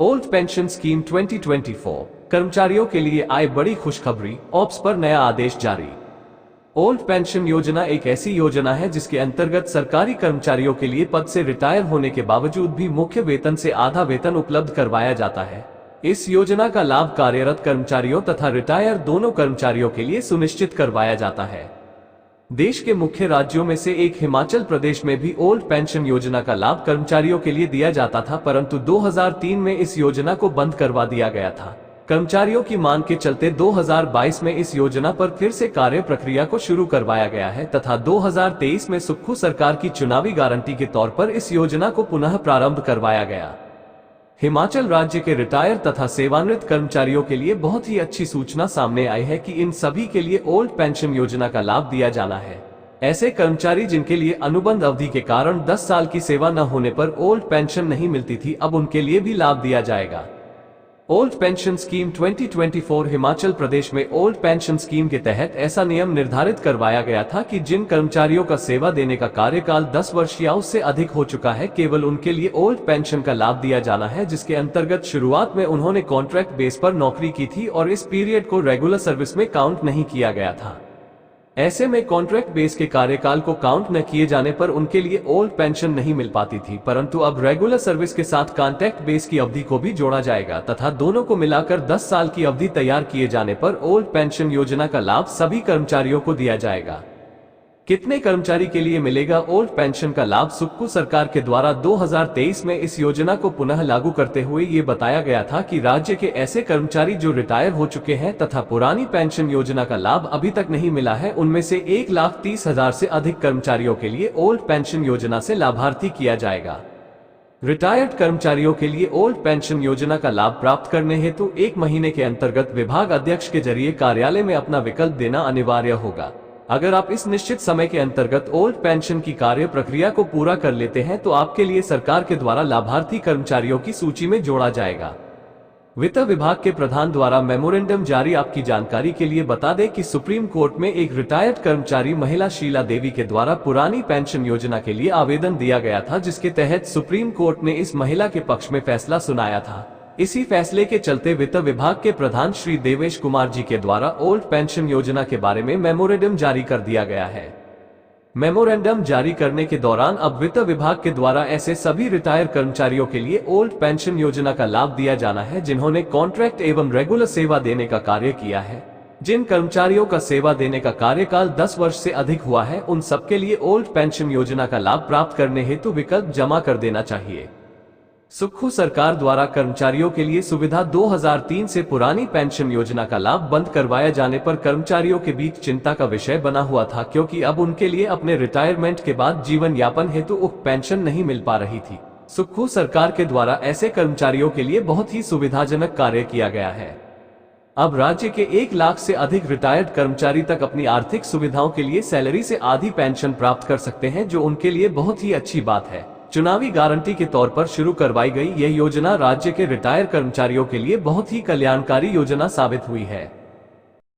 Old pension scheme 2024 कर्मचारियों के लिए आए बड़ी खुशखबरी, ऑप्स पर नया आदेश जारी। ओल्ड पेंशन योजना एक ऐसी योजना है जिसके अंतर्गत सरकारी कर्मचारियों के लिए पद से रिटायर होने के बावजूद भी मुख्य वेतन से आधा वेतन उपलब्ध करवाया जाता है। इस योजना का लाभ कार्यरत कर्मचारियों तथा रिटायर दोनों कर्मचारियों के लिए सुनिश्चित करवाया जाता है। देश के मुख्य राज्यों में से एक हिमाचल प्रदेश में भी ओल्ड पेंशन योजना का लाभ कर्मचारियों के लिए दिया जाता था, परंतु 2003 में इस योजना को बंद करवा दिया गया था। कर्मचारियों की मांग के चलते 2022 में इस योजना पर फिर से कार्य प्रक्रिया को शुरू करवाया गया है तथा 2023 में सुक्खू सरकार की चुनावी गारंटी के तौर पर इस योजना को पुनः प्रारंभ करवाया गया। हिमाचल राज्य के रिटायर तथा सेवानिवृत्त कर्मचारियों के लिए बहुत ही अच्छी सूचना सामने आई है कि इन सभी के लिए ओल्ड पेंशन योजना का लाभ दिया जाना है। ऐसे कर्मचारी जिनके लिए अनुबंध अवधि के कारण 10 साल की सेवा न होने पर ओल्ड पेंशन नहीं मिलती थी, अब उनके लिए भी लाभ दिया जाएगा। Old pension scheme 2024 Himachal Pradesh में ओल्ड पेंशन स्कीम के तहत ऐसा नियम निर्धारित करवाया गया था कि जिन कर्मचारियों का सेवा देने का कार्यकाल 10 वर्ष या उससे अधिक हो चुका है, केवल उनके लिए ओल्ड पेंशन का लाभ दिया जाना है, जिसके अंतर्गत शुरुआत में उन्होंने कॉन्ट्रैक्ट बेस पर नौकरी की थी और इस पीरियड को रेगुलर सर्विस में काउंट नहीं किया गया था। ऐसे में कॉन्ट्रैक्ट बेस के कार्यकाल को काउंट न किए जाने पर उनके लिए ओल्ड पेंशन नहीं मिल पाती थी, परंतु अब रेगुलर सर्विस के साथ कॉन्ट्रैक्ट बेस की अवधि को भी जोड़ा जाएगा तथा दोनों को मिलाकर 10 साल की अवधि तैयार किए जाने पर ओल्ड पेंशन योजना का लाभ सभी कर्मचारियों को दिया जाएगा। कितने कर्मचारी के लिए मिलेगा ओल्ड पेंशन का लाभ? सुक्खू सरकार के द्वारा 2023 में इस योजना को पुनः लागू करते हुए ये बताया गया था कि राज्य के ऐसे कर्मचारी जो रिटायर हो चुके हैं तथा पुरानी पेंशन योजना का लाभ अभी तक नहीं मिला है, उनमें से 1,30,000 से अधिक कर्मचारियों के लिए ओल्ड पेंशन योजना से लाभार्थी किया जाएगा। रिटायर्ड कर्मचारियों के लिए ओल्ड पेंशन योजना का लाभ प्राप्त करने हेतु 1 महीने के अंतर्गत विभाग अध्यक्ष के जरिए कार्यालय में अपना विकल्प देना अनिवार्य होगा। अगर आप इस निश्चित समय के अंतर्गत ओल्ड पेंशन की कार्य प्रक्रिया को पूरा कर लेते हैं तो आपके लिए सरकार के द्वारा लाभार्थी कर्मचारियों की सूची में जोड़ा जाएगा। वित्त विभाग के प्रधान द्वारा मेमोरेंडम जारी। आपकी जानकारी के लिए बता दें कि सुप्रीम कोर्ट में एक रिटायर्ड कर्मचारी महिला शीला देवी के द्वारा पुरानी पेंशन योजना के लिए आवेदन दिया गया था, जिसके तहत सुप्रीम कोर्ट ने इस महिला के पक्ष में फैसला सुनाया था। इसी फैसले के चलते वित्त विभाग के प्रधान श्री देवेश कुमार जी के द्वारा ओल्ड पेंशन योजना के बारे में मेमोरेंडम जारी कर दिया गया है। मेमोरेंडम जारी करने के दौरान अब वित्त विभाग के द्वारा ऐसे सभी रिटायर कर्मचारियों के लिए ओल्ड पेंशन योजना का लाभ दिया जाना है जिन्होंने कॉन्ट्रैक्ट एवं रेगुलर सेवा देने का कार्य किया है। जिन कर्मचारियों का सेवा देने का कार्यकाल 10 वर्ष से अधिक हुआ है, उन सबके लिए ओल्ड पेंशन योजना का लाभ प्राप्त करने हेतु विकल्प जमा कर देना चाहिए। सुक्खू सरकार द्वारा कर्मचारियों के लिए सुविधा 2003 से पुरानी पेंशन योजना का लाभ बंद करवाए जाने पर कर्मचारियों के बीच चिंता का विषय बना हुआ था, क्योंकि अब उनके लिए अपने रिटायरमेंट के बाद जीवन यापन हेतु उक्त पेंशन नहीं मिल पा रही थी। सुक्खू सरकार के द्वारा ऐसे कर्मचारियों के लिए बहुत ही सुविधाजनक कार्य किया गया है। अब राज्य के 1 लाख से अधिक रिटायर्ड कर्मचारी तक अपनी आर्थिक सुविधाओं के लिए सैलरी से आधी पेंशन प्राप्त कर सकते हैं, जो उनके लिए बहुत ही अच्छी बात है। चुनावी गारंटी के तौर पर शुरू करवाई गई यह योजना राज्य के रिटायर कर्मचारियों के लिए बहुत ही कल्याणकारी योजना साबित हुई है।